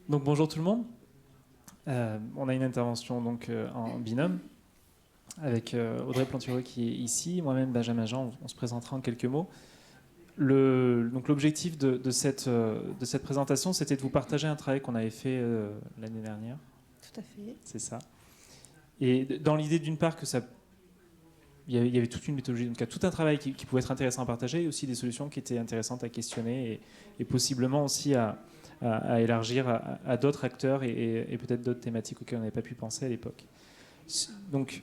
Donc bonjour tout le monde. On a une intervention donc en binôme avec Audrey Plantureux qui est ici, moi-même Benjamin Jean. On se présentera en quelques mots. Donc l'objectif de cette présentation, c'était de vous partager un travail qu'on avait fait l'année dernière. Tout à fait. C'est ça. Et dans l'idée d'une part que ça, il y avait toute une méthodologie, donc il y a tout un travail qui pouvait être intéressant à partager, et aussi des solutions qui étaient intéressantes à questionner et possiblement aussi à élargir à d'autres acteurs et peut-être d'autres thématiques auxquelles on n'avait pas pu penser à l'époque. Donc,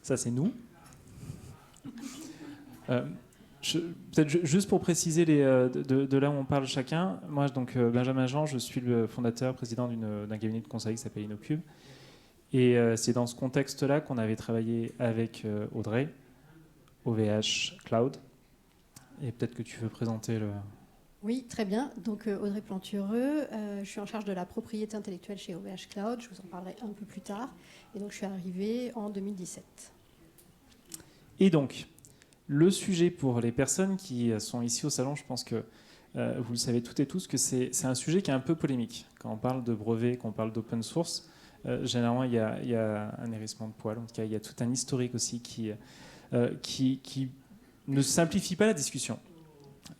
ça c'est nous. Peut-être juste pour préciser de là où on parle chacun, moi donc Benjamin Jean, je suis le fondateur, président d'un cabinet de conseil qui s'appelle InnoCube. Et c'est dans ce contexte-là qu'on avait travaillé avec Audrey, OVH Cloud. Et peut-être que tu veux présenter le... Oui, très bien. Donc Audrey Plantureux, je suis en charge de la propriété intellectuelle chez OVH Cloud. Je vous en parlerai un peu plus tard. Et donc je suis arrivée en 2017. Et donc, le sujet pour les personnes qui sont ici au salon, je pense que vous le savez toutes et tous, que c'est un sujet qui est un peu polémique. Quand on parle de brevets, quand on parle d'open source, généralement il y a un hérissement de poil. En tout cas, il y a tout un historique aussi qui ne simplifie pas la discussion.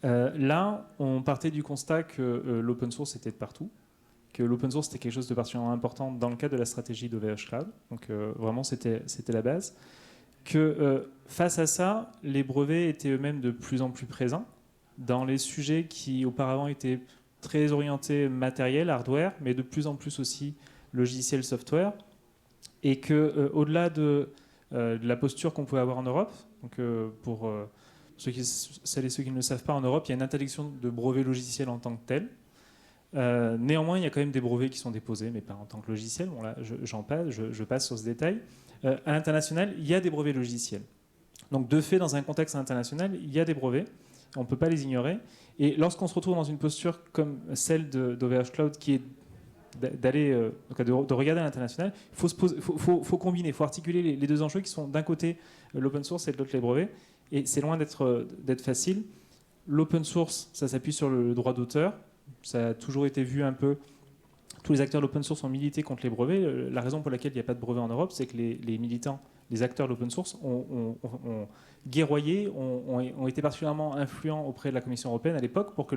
Là, on partait du constat que l'open source était de partout, que l'open source était quelque chose de particulièrement important dans le cadre de la stratégie d'OVH Cloud. Donc vraiment, c'était la base. Que face à ça, les brevets étaient eux-mêmes de plus en plus présents dans les sujets qui auparavant étaient très orientés matériel, hardware, mais de plus en plus aussi logiciel, software, et que au-delà de la posture qu'on pouvait avoir en Europe, donc pour celles et ceux qui ne le savent pas, en Europe, il y a une interdiction de brevet logiciel en tant que tel. Néanmoins, il y a quand même des brevets qui sont déposés, mais pas en tant que logiciel. Bon, là, je passe sur ce détail. À l'international, il y a des brevets logiciels. Donc, de fait, dans un contexte international, il y a des brevets. On ne peut pas les ignorer. Et lorsqu'on se retrouve dans une posture comme celle d'OVH Cloud, qui est de regarder à l'international, faut combiner, il faut articuler les deux enjeux qui sont d'un côté l'open source et de l'autre les brevets. Et c'est loin d'être facile. L'open source, ça s'appuie sur le droit d'auteur. Ça a toujours été vu un peu. Tous les acteurs de l'open source ont milité contre les brevets. La raison pour laquelle il n'y a pas de brevet en Europe, c'est que les militants, les acteurs de l'open source ont guerroyé, ont été particulièrement influents auprès de la Commission européenne à l'époque pour que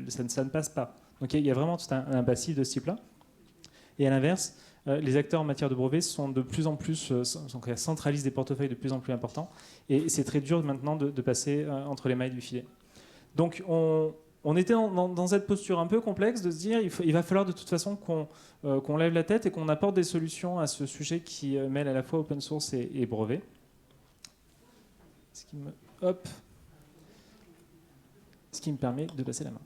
ça ne passe pas. Donc il y a vraiment tout un passif de ce type-là. Et à l'inverse, les acteurs en matière de brevets sont de plus en plus, centralisent des portefeuilles de plus en plus importants. Et c'est très dur maintenant de passer entre les mailles du filet. Donc on était dans cette posture un peu complexe de se dire il va falloir de toute façon qu'on lève la tête et qu'on apporte des solutions à ce sujet qui mêle à la fois open source et brevet. Ce qui me permet de passer la main.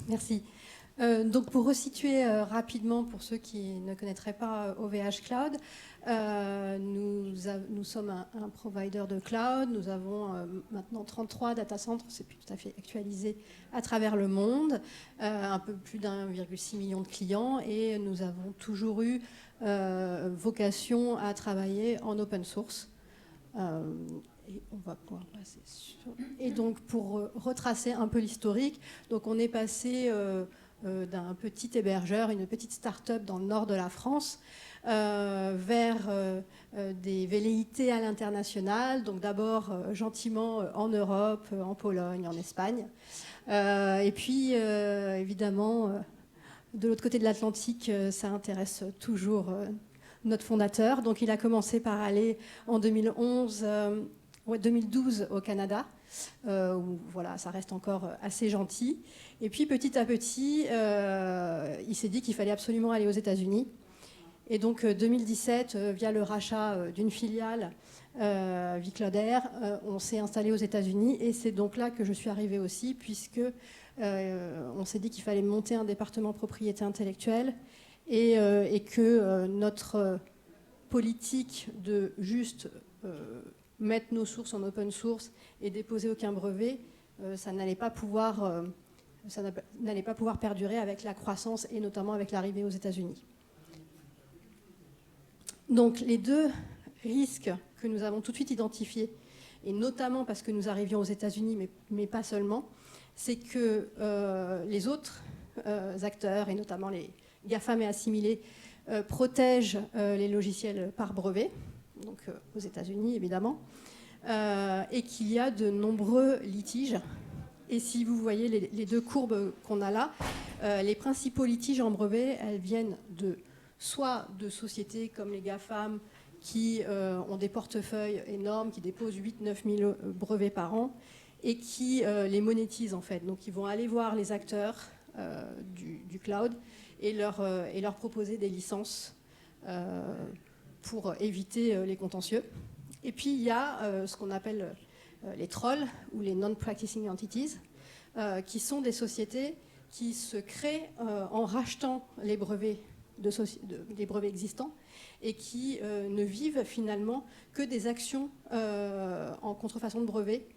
Merci. Donc pour resituer rapidement pour ceux qui ne connaîtraient pas OVH Cloud, nous sommes un provider de cloud. Nous avons maintenant 33 data centers, c'est plus tout à fait actualisé, à travers le monde, un peu plus d'1,6 million de clients, et nous avons toujours eu vocation à travailler en open source. Et on va pouvoir passer sur... Et donc pour retracer un peu l'historique, donc on est passé d'un petit hébergeur, une petite start-up dans le nord de la France, vers des velléités à l'international, donc d'abord gentiment en Europe, en Pologne, en Espagne, et puis évidemment de l'autre côté de l'Atlantique, ça intéresse toujours notre fondateur. Donc il a commencé par aller en 2012 au Canada, où voilà, ça reste encore assez gentil. Et puis petit à petit, il s'est dit qu'il fallait absolument aller aux États-Unis. Et donc 2017, via le rachat d'une filiale, Viclodair, on s'est installé aux États-Unis. Et c'est donc là que je suis arrivée aussi, puisque on s'est dit qu'il fallait monter un département propriété intellectuelle et que notre politique de juste mettre nos sources en open source et déposer aucun brevet, ça n'allait pas pouvoir perdurer avec la croissance et notamment avec l'arrivée aux États-Unis. Donc les deux risques que nous avons tout de suite identifiés, et notamment parce que nous arrivions aux États-Unis, mais pas seulement, c'est que les autres acteurs, et notamment les GAFAM et assimilés, protègent les logiciels par brevet, donc aux États-Unis évidemment, et qu'il y a de nombreux litiges. Et si vous voyez les deux courbes qu'on a là, les principaux litiges en brevet, elles viennent soit de sociétés comme les GAFAM qui ont des portefeuilles énormes, qui déposent 8-9 000 brevets par an et qui les monétisent en fait. Donc ils vont aller voir les acteurs du cloud et leur proposer des licences pour éviter les contentieux. Et puis il y a ce qu'on appelle les trolls ou les non-practicing entities, qui sont des sociétés qui se créent en rachetant les brevets, des brevets existants et qui ne vivent finalement que des actions en contrefaçon de brevets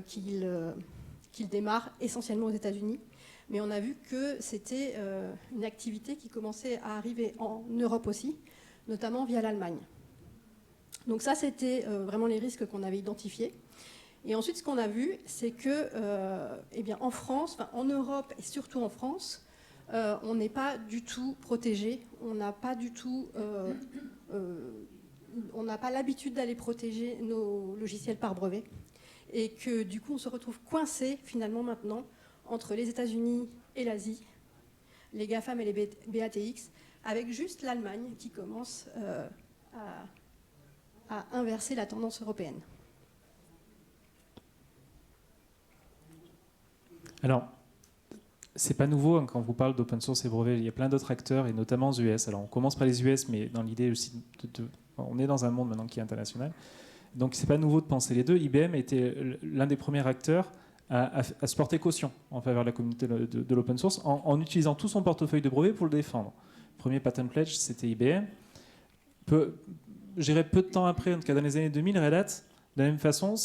qu'ils démarrent essentiellement aux États-Unis. Mais on a vu que c'était une activité qui commençait à arriver en Europe aussi, notamment via l'Allemagne. Donc ça, c'était vraiment les risques qu'on avait identifiés. Et ensuite, ce qu'on a vu, c'est que, eh bien, en France, en Europe et surtout en France, on n'est pas du tout protégé. On n'a pas du tout, on n'a pas l'habitude d'aller protéger nos logiciels par brevet, et que du coup, on se retrouve coincé finalement maintenant entre les États-Unis et l'Asie, les GAFAM et les BATX, avec juste l'Allemagne qui commence à inverser la tendance européenne. Alors, c'est pas nouveau hein, quand on vous parle d'open source et brevets. Il y a plein d'autres acteurs, et notamment aux US. Alors, on commence par les US, mais dans l'idée aussi on est dans un monde maintenant qui est international. Donc, c'est pas nouveau de penser les deux. IBM était l'un des premiers acteurs à se porter caution en faveur de la communauté de l'open source en utilisant tout son portefeuille de brevets pour le défendre. Le premier patent pledge, c'était IBM. J'irai peu de temps après, en tout cas dans les années 2000, Red Hat, de la même façon,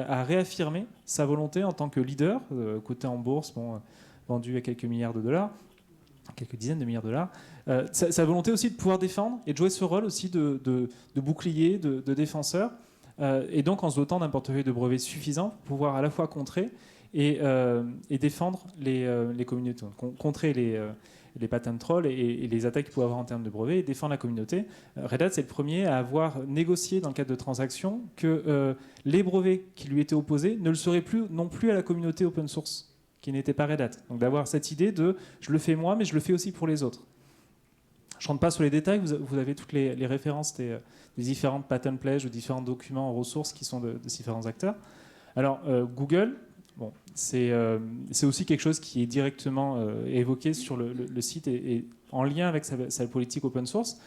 a réaffirmé sa volonté en tant que leader, coté en bourse, vendu à quelques milliards de dollars, quelques dizaines de milliards de dollars, sa volonté aussi de pouvoir défendre et de jouer ce rôle aussi de bouclier, de défenseur, et donc en se dotant d'un portefeuille de brevets suffisant pour pouvoir à la fois contrer et défendre les communautés, contrer les patent trolls et les attaques qu'il pouvait avoir en termes de brevets et défendre la communauté. Red Hat, c'est le premier à avoir négocié dans le cadre de transactions que les brevets qui lui étaient opposés ne le seraient plus non plus à la communauté open source, qui n'était pas Red Hat. Donc d'avoir cette idée de je le fais moi, mais je le fais aussi pour les autres. Je ne rentre pas sur les détails, vous avez toutes les références des différentes patent pledges ou différents documents en ressources qui sont de différents acteurs. Alors Google, bon, c'est aussi quelque chose qui est directement évoqué sur le site et en lien avec sa politique open source.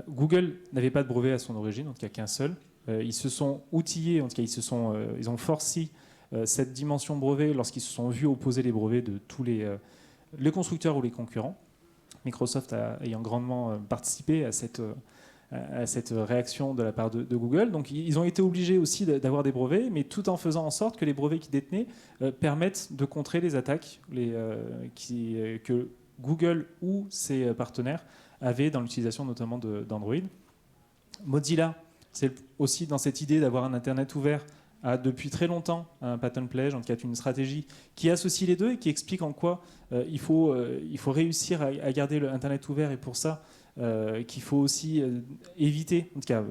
Google n'avait pas de brevet à son origine, en tout cas qu'un seul. Ils se sont outillés, en tout cas ils ont forci cette dimension brevet lorsqu'ils se sont vus opposer les brevets de tous les constructeurs ou les concurrents. Microsoft ayant grandement participé à cette réaction de la part de Google. Donc ils ont été obligés aussi d'avoir des brevets, mais tout en faisant en sorte que les brevets qu'ils détenaient permettent de contrer les attaques que Google ou ses partenaires avaient dans l'utilisation notamment d'Android. Mozilla, c'est aussi dans cette idée d'avoir un Internet ouvert, a depuis très longtemps un patent pledge, en tout cas une stratégie qui associe les deux et qui explique en quoi il faut réussir à garder l'Internet ouvert, et pour ça qu'il faut aussi éviter, en tout cas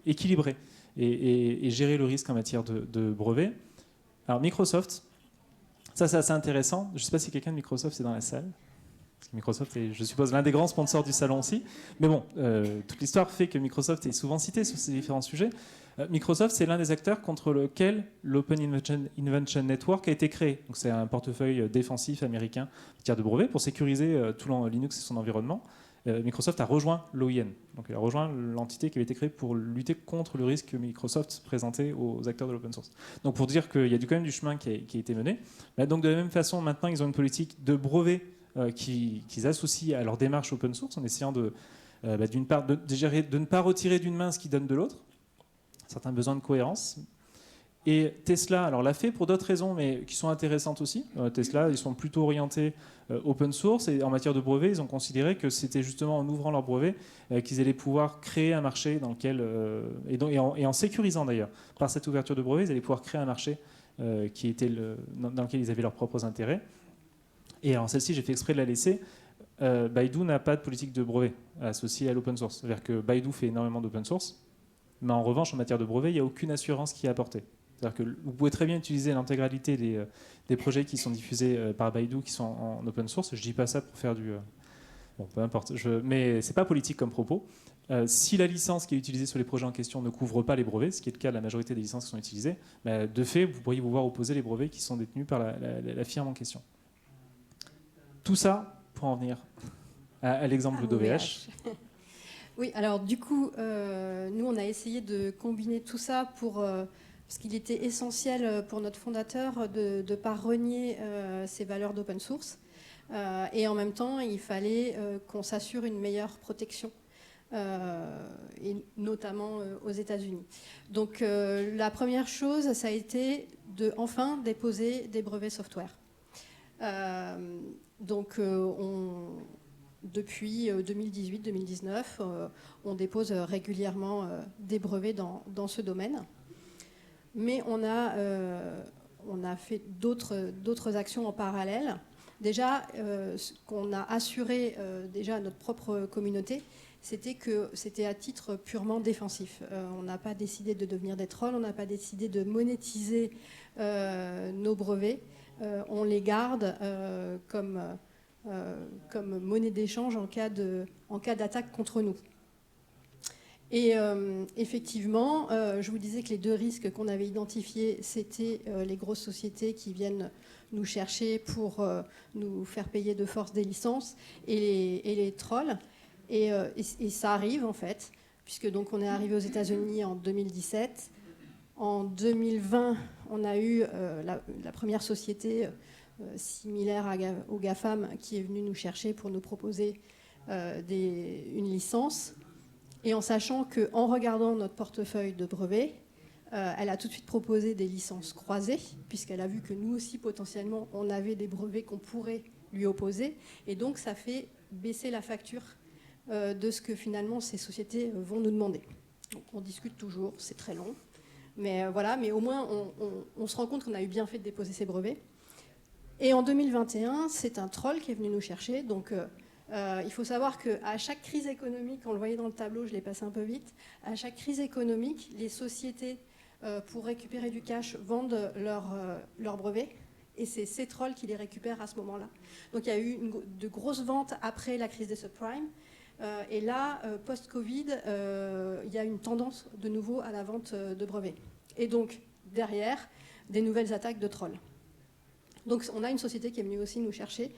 équilibrer et gérer le risque en matière de brevets. Alors Microsoft, ça c'est assez intéressant. Je ne sais pas si quelqu'un de Microsoft est dans la salle. Microsoft est, je suppose, l'un des grands sponsors du salon aussi. Mais bon, toute l'histoire fait que Microsoft est souvent cité sur ces différents sujets. Microsoft, c'est l'un des acteurs contre lequel l'Open Invention Network a été créé. Donc, c'est un portefeuille défensif américain en matière de brevets pour sécuriser tout Linux et son environnement. Microsoft a rejoint l'OIN. Donc, il a rejoint l'entité qui avait été créée pour lutter contre le risque que Microsoft présentait aux acteurs de l'open source. Donc, pour dire qu'il y a quand même du chemin qui a été mené. Donc, de la même façon, maintenant, ils ont une politique de brevets qu'ils associent à leur démarche open source en essayant d'une part de ne pas retirer d'une main ce qu'ils donnent de l'autre, certains besoins de cohérence. Et Tesla, alors l'a fait pour d'autres raisons, mais qui sont intéressantes aussi. Tesla, ils sont plutôt orientés open source, et en matière de brevets, ils ont considéré que c'était justement en ouvrant leurs brevets qu'ils allaient pouvoir créer un marché dans lequel, et en sécurisant d'ailleurs, par cette ouverture de brevets, ils allaient pouvoir créer un marché dans lequel ils avaient leurs propres intérêts. Et alors celle-ci, j'ai fait exprès de la laisser. Baidu n'a pas de politique de brevet associée à l'open source. C'est-à-dire que Baidu fait énormément d'open source, mais en revanche, en matière de brevet, il n'y a aucune assurance qui est apportée. C'est-à-dire que vous pouvez très bien utiliser l'intégralité des projets qui sont diffusés par Baidu, qui sont en open source. Je ne dis pas ça pour faire du... bon, peu importe. Mais ce n'est pas politique comme propos. Si la licence qui est utilisée sur les projets en question ne couvre pas les brevets, ce qui est le cas de la majorité des licences qui sont utilisées, de fait, vous pourriez vous voir opposer les brevets qui sont détenus par la firme en question. Tout ça pour en venir à l'exemple d'OVH. Oui, alors du coup, nous, on a essayé de combiner tout ça parce qu'il était essentiel pour notre fondateur de ne pas renier ces valeurs d'open source. Et en même temps, il fallait qu'on s'assure une meilleure protection, et notamment aux États-Unis. Donc la première chose, ça a été de enfin déposer des brevets software. Depuis 2018-2019, on dépose régulièrement des brevets dans ce domaine. Mais on a fait d'autres actions en parallèle. Déjà, ce qu'on a assuré déjà à notre propre communauté, c'était que c'était à titre purement défensif. On n'a pas décidé de devenir des trolls, on n'a pas décidé de monétiser nos brevets. On les garde comme monnaie d'échange en cas d'attaque contre nous. Et effectivement, je vous disais que les deux risques qu'on avait identifiés, c'était les grosses sociétés qui viennent nous chercher pour nous faire payer de force des licences et les trolls. Et ça arrive en fait, puisque donc on est arrivé aux États-Unis en 2017. En 2020, on a eu la première société similaire au GAFAM qui est venue nous chercher pour nous proposer une licence. Et en sachant qu'en regardant notre portefeuille de brevets, elle a tout de suite proposé des licences croisées, puisqu'elle a vu que nous aussi, potentiellement, on avait des brevets qu'on pourrait lui opposer. Et donc, ça fait baisser la facture de ce que finalement ces sociétés vont nous demander. Donc, on discute toujours, c'est très long. Mais voilà, mais au moins, on se rend compte qu'on a eu bien fait de déposer ces brevets. Et en 2021, c'est un troll qui est venu nous chercher. Donc, il faut savoir qu'à chaque crise économique, on le voyait dans le tableau, je l'ai passé un peu vite, à chaque crise économique, les sociétés, pour récupérer du cash, vendent leurs brevets. Et c'est ces trolls qui les récupèrent à ce moment-là. Donc, il y a eu de grosses ventes après la crise des subprimes. Et là, post-Covid, il y a une tendance de nouveau à la vente de brevets. Et donc, derrière, des nouvelles attaques de trolls. Donc, on a une société qui est venue aussi nous chercher.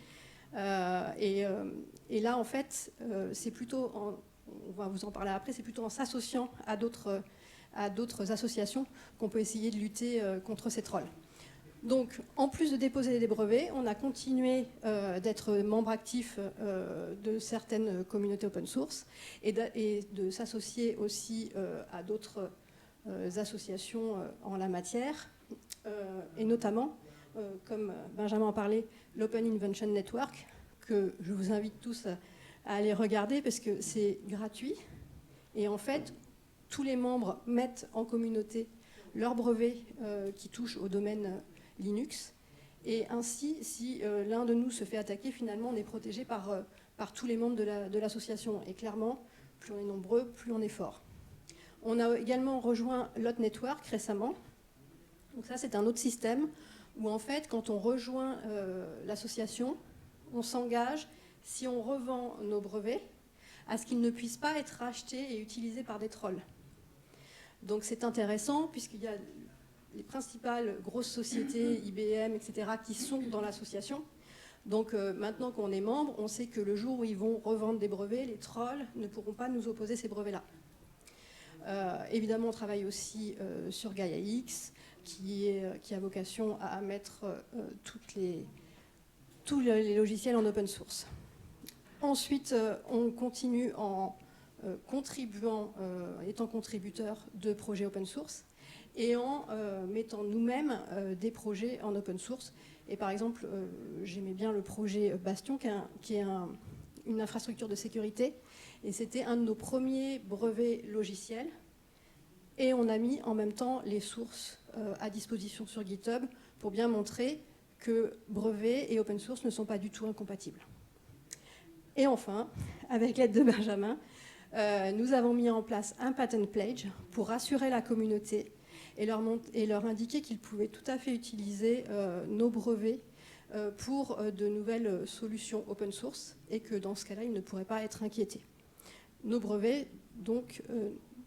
Et là, en fait, c'est plutôt, on va vous en parler après, c'est plutôt en s'associant à d'autres associations qu'on peut essayer de lutter contre ces trolls. Donc, en plus de déposer des brevets, on a continué d'être membre actif de certaines communautés open source et de s'associer aussi à d'autres associations en la matière, et notamment, comme Benjamin en parlait, l'Open Invention Network, que je vous invite tous à aller regarder parce que c'est gratuit. Et en fait, tous les membres mettent en communauté leurs brevets qui touchent au domaine Linux. Et ainsi, si l'un de nous se fait attaquer, finalement, on est protégé par tous les membres de l'association. Et clairement, plus on est nombreux, plus on est fort. On a également rejoint l'Hot Network récemment. Donc ça, c'est un autre système où, en fait, quand on rejoint l'association, on s'engage, si on revend nos brevets, à ce qu'ils ne puissent pas être rachetés et utilisés par des trolls. Donc c'est intéressant, puisqu'il y a les principales grosses sociétés, IBM, etc., qui sont dans l'association. Donc maintenant qu'on est membre, on sait que le jour où ils vont revendre des brevets, les trolls ne pourront pas nous opposer ces brevets-là. Évidemment, on travaille aussi sur Gaia-X, qui a vocation à mettre tous les logiciels en open source. Ensuite, on continue en étant contributeur de projets open source et en mettant nous-mêmes des projets en open source. Et par exemple, j'aimais bien le projet Bastion, qui est une infrastructure de sécurité. Et c'était un de nos premiers brevets logiciels. Et on a mis en même temps les sources à disposition sur GitHub pour bien montrer que brevet et open source ne sont pas du tout incompatibles. Et enfin, avec l'aide de Benjamin, nous avons mis en place un patent pledge pour rassurer la communauté et leur indiquer qu'ils pouvaient tout à fait utiliser nos brevets pour de nouvelles solutions open source et que dans ce cas-là, ils ne pourraient pas être inquiétés. Nos brevets, donc,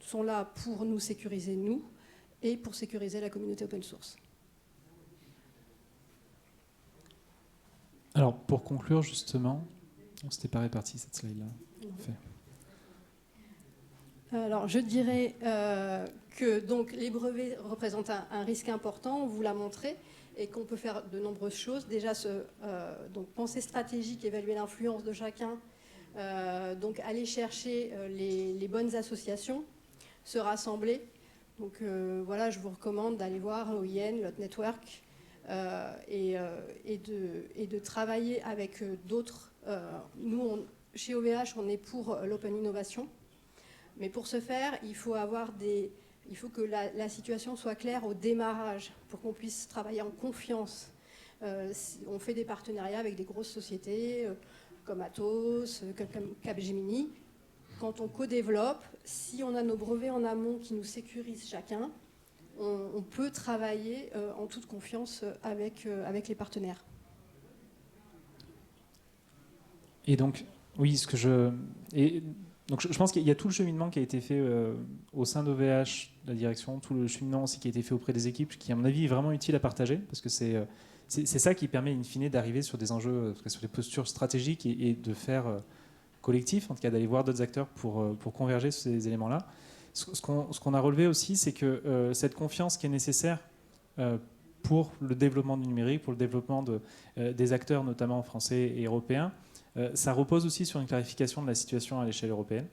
sont là pour nous sécuriser, nous, et pour sécuriser la communauté open source. Alors, pour conclure, justement, c'était pas réparti cette slide-là. Alors, je dirais que donc, les brevets représentent un risque important, on vous l'a montré, et qu'on peut faire de nombreuses choses. Déjà, donc, penser stratégique, évaluer l'influence de chacun, donc aller chercher les bonnes associations, se rassembler. Donc voilà, je vous recommande d'aller voir OIN, Lot Network, et de travailler avec d'autres. Nous, chez OVH, on est pour l'open innovation. Mais pour ce faire, il faut que la situation soit claire au démarrage pour qu'on puisse travailler en confiance. On fait des partenariats avec des grosses sociétés comme Atos, comme Capgemini. Quand on co-développe, si on a nos brevets en amont qui nous sécurisent chacun, on peut travailler en toute confiance avec les partenaires. Et donc, oui, donc je pense qu'il y a tout le cheminement qui a été fait au sein d'OVH, la direction, tout le cheminement aussi qui a été fait auprès des équipes, qui à mon avis est vraiment utile à partager, parce que c'est ça qui permet in fine d'arriver sur des enjeux, sur des postures stratégiques et de faire collectif, en tout cas d'aller voir d'autres acteurs pour converger sur ces éléments-là. Ce qu'on a relevé aussi, c'est que cette confiance qui est nécessaire pour le développement du numérique, pour le développement des acteurs, notamment français et européens, ça repose aussi sur une clarification de la situation à l'échelle européenne.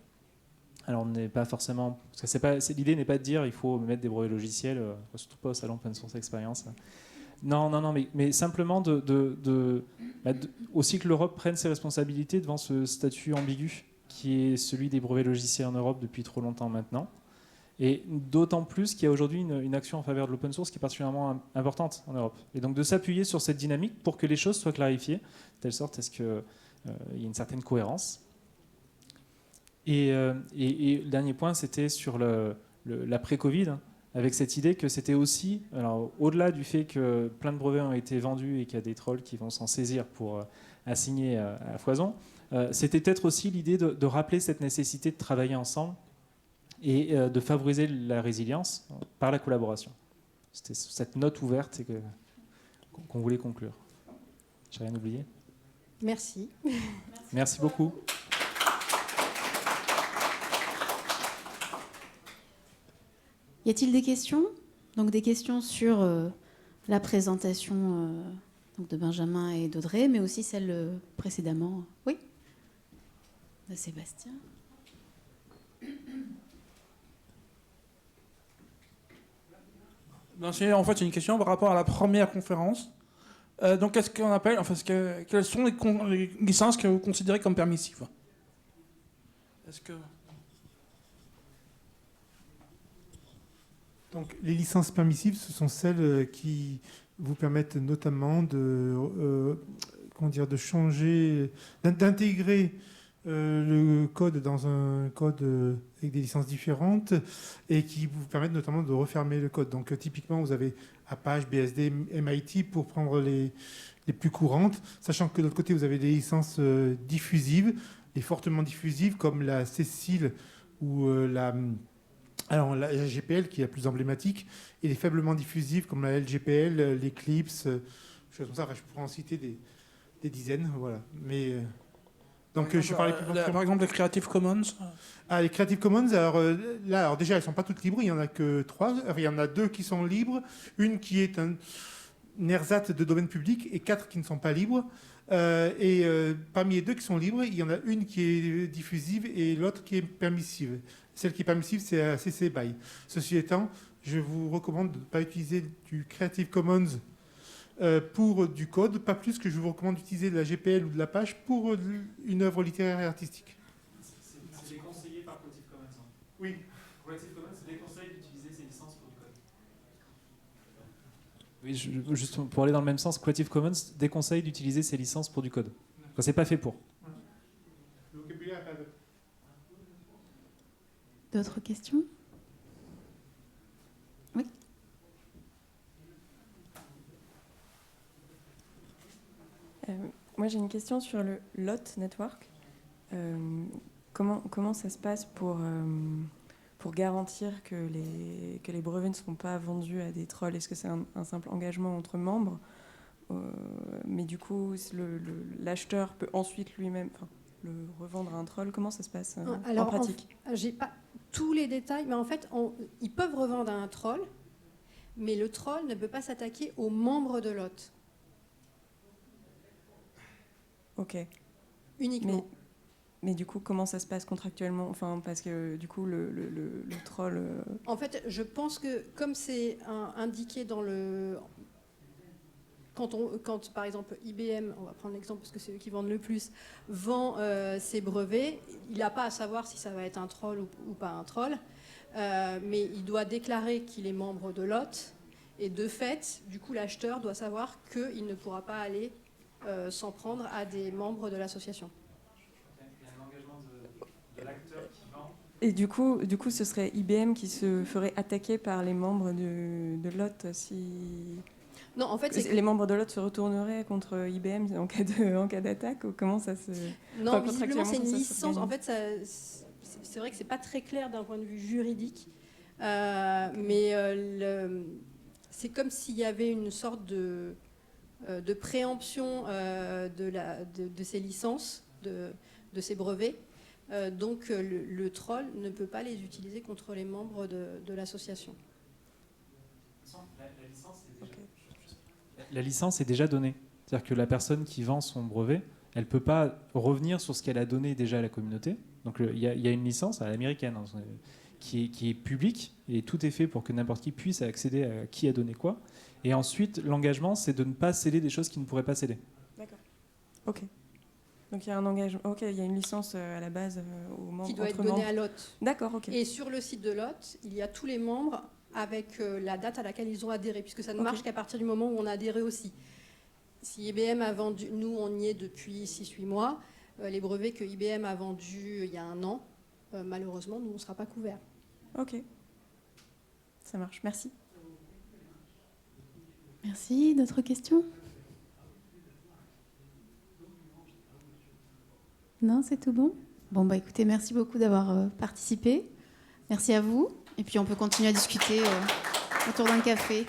Alors on n'est pas forcément... Parce que l'idée n'est pas de dire il faut mettre des brevets logiciels, surtout pas au salon Open Source Experience. Non, mais simplement aussi que l'Europe prenne ses responsabilités devant ce statut ambigu qui est celui des brevets logiciels en Europe depuis trop longtemps maintenant. Et d'autant plus qu'il y a aujourd'hui une action en faveur de l'open source qui est particulièrement importante en Europe. Et donc de s'appuyer sur cette dynamique pour que les choses soient clarifiées, de telle sorte à ce qu'il y ait une certaine cohérence. Et le dernier point, c'était sur l'après-Covid, avec cette idée que c'était aussi, alors au-delà du fait que plein de brevets ont été vendus et qu'il y a des trolls qui vont s'en saisir pour assigner à foison, c'était peut-être aussi l'idée de rappeler cette nécessité de travailler ensemble et de favoriser la résilience par la collaboration. C'était cette note ouverte qu'on voulait conclure. J'ai rien oublié ? Merci. Merci beaucoup. Y a-t-il des questions ? Donc des questions sur la présentation donc de Benjamin et d'Audrey, mais aussi celle précédemment. Oui ? De Sébastien. En fait, c'est une question par rapport à la première conférence. Donc, qu'est-ce qu'on appelle, quelles sont les licences que vous considérez comme permissives ? Est-ce que... Donc, les licences permissives, ce sont celles qui vous permettent notamment de changer, d'intégrer le code dans un code avec des licences différentes et qui vous permettent notamment de refermer le code. Donc, typiquement, vous avez Apache, BSD, MIT pour prendre les plus courantes, sachant que de l'autre côté, vous avez des licences diffusives, et fortement diffusives, comme la Cecil ou la GPL qui est la plus emblématique, et les faiblement diffusives comme la LGPL, l'Eclipse, choses comme ça. Enfin, je pourrais en citer des dizaines, voilà. Mais donc je parlais plus par exemple les Creative Commons. Ah, les Creative Commons. Alors déjà, elles sont pas toutes libres. Il y en a que 3. Enfin, il y en a 2 qui sont libres, une qui est un ersatz de domaine public et 4 qui ne sont pas libres. Parmi les 2 qui sont libres, il y en a une qui est diffusive et l'autre qui est permissive. Celle qui est permissive, c'est CC BY. Ceci étant, je vous recommande de ne pas utiliser du Creative Commons pour du code, pas plus que je vous recommande d'utiliser de la GPL ou de l'Apache pour une œuvre littéraire et artistique. C'est déconseillé par Creative Commons. Oui. Creative Commons, c'est déconseillé d'utiliser ces licences pour du code. Oui, juste pour aller dans le même sens, Creative Commons déconseille d'utiliser ces licences pour du code. Enfin, c'est pas fait pour. D'autres questions? Oui. Moi, j'ai une question sur le LOT Network. Comment ça se passe pour garantir que les brevets ne seront pas vendus à des trolls? Est-ce que c'est un simple engagement entre membres? Mais du coup, l'acheteur peut ensuite lui-même le revendre à un troll. Comment ça se passe en pratique? J'ai pas tous les détails, mais en fait, ils peuvent revendre à un troll, mais le troll ne peut pas s'attaquer aux membres de l'hôte. Ok. Uniquement. Mais du coup, comment ça se passe contractuellement? Enfin, parce que du coup, le troll... En fait, je pense que comme c'est indiqué dans le... Quand, par exemple, IBM, on va prendre l'exemple parce que c'est eux qui vendent le plus, vend ses brevets, il n'a pas à savoir si ça va être un troll ou pas un troll, mais il doit déclarer qu'il est membre de l'hôte, et de fait, du coup, l'acheteur doit savoir qu'il ne pourra pas aller s'en prendre à des membres de l'association. Il y a un engagement de l'acteur qui vend. Et du coup, ce serait IBM qui se ferait attaquer par les membres de l'hôte si... Non, en fait, les membres de l'hôte se retourneraient contre IBM en cas d'attaque, ou comment ça se... Non, visiblement, c'est une licence. En fait, c'est vrai que c'est pas très clair d'un point de vue juridique, mais c'est comme s'il y avait une sorte de préemption de ces licences, de ces brevets. Donc, le troll ne peut pas les utiliser contre les membres de l'association. La licence est déjà donnée. C'est-à-dire que la personne qui vend son brevet, elle ne peut pas revenir sur ce qu'elle a donné déjà à la communauté. Donc il y a une licence à l'américaine qui est publique, et tout est fait pour que n'importe qui puisse accéder à qui a donné quoi. Et ensuite, l'engagement, c'est de ne pas céder des choses qui ne pourraient pas céder. D'accord. Ok. Donc il y a un engagement. Ok, il y a une licence à la base aux membres. Qui doit être donnée à l'hôte. D'accord, ok. Et sur le site de l'hôte, il y a tous les membres avec la date à laquelle ils ont adhéré, puisque ça ne marche qu'à partir du moment où on a adhéré aussi. Si IBM a vendu, nous on y est depuis 6-8 mois, les brevets que IBM a vendus il y a 1 an, malheureusement, nous on ne sera pas couverts. Ok, ça marche, merci. Merci, d'autres questions? Non, c'est tout bon? Bon, bah écoutez, merci beaucoup d'avoir participé. Merci à vous. Et puis on peut continuer à discuter autour d'un café.